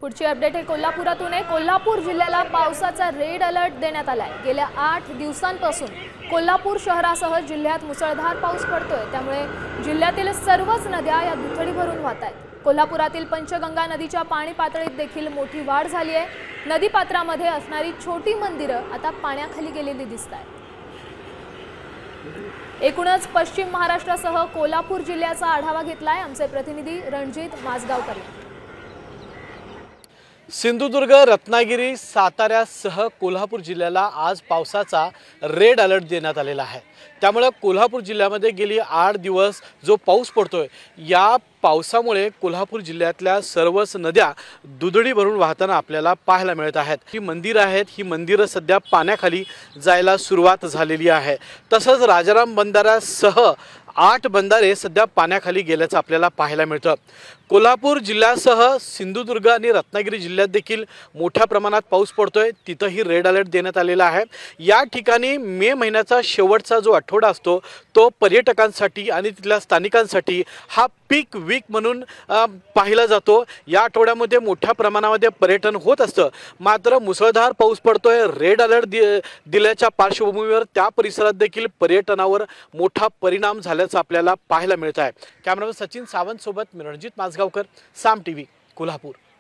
पुढची अपडेट आहे कोल्हापुरातून आहे। कोल्हापूर जिल्ह्याला पावसाचा रेड अलर्ट देण्यात आलाय। गेल्या 8 दिवसांपासून कोल्हापूर शहरासह जिल्ह्यात मुसळधार पाऊस पडतोय, त्यामुळे जिल्ह्यातील सर्वच नद्या या दुथडी भरून वाहत आहेत। कोल्हापुरातील पंचगंगा नदीच्या पाणी पातळीत देखील मोठी वाढ झाली आहे। नदीपात्रामध्ये असणारी छोटी मंदिरं आता पाण्याखाली गेलेली दिसतात। एकूणच पश्चिम महाराष्ट्रासह कोल्हापूर जिल्ह्याचा आढावा घेतलाय आमचे प्रतिनिधी रणजित माजगावकर। सिंधुदुर्ग, रत्नागिरी, साताऱ्यासह कोल्हापूर जिल्ह्याला आज पावसाचा रेड अलर्ट देण्यात आलेला आहे। त्यामुळे कोल्हापूर जिल्ह्यामध्ये गेली 8 दिवस जो पाऊस पडतोय, या पावसामुळे कोल्हापूर जिल्ह्यातल्या सर्वच नद्या दुथडी भरून वाहताना आपल्याला पाहायला मिळत आहेत। ही मंदिरं आहेत, ही मंदिरं सध्या पाण्याखाली जायला सुरुवात झालेली आहे। तसंच राजाराम बंधाऱ्यासह 8 बंधारे सध्या पाण्याखाली गेल्याचं आपल्याला पाहायला मिळतं। कोल्हापूर जिल्ह्यासह सिंधुदुर्ग आणि रत्नागिरी जिल्ह्यात देखील मोठ्या प्रमाणात पाऊस पडतोय, तिथंही रेड अलर्ट देण्यात आलेला आहे। या ठिकाणी मे महिन्याचा शेवटचा जो आठवडा असतो तो पर्यटकांसाठी आणि तिथल्या स्थानिकांसाठी हा पीक वीक म्हणून पाहिला जातो। या आठवड्यामध्ये मोठ्या प्रमाणामध्ये पर्यटन होत असतं, मात्र मुसळधार पाऊस पडतोय। रेड अलर्ट दिल्याच्या पार्श्वभूमीवर त्या परिसरात देखील पर्यटनावर मोठा परिणाम झाल्याचं आपल्याला पाहायला मिळत आहे। कॅमेरामन सचिन सावंत सोबत मी रणजित माजगावकर, साम टीव्ही, कोल्हापूर।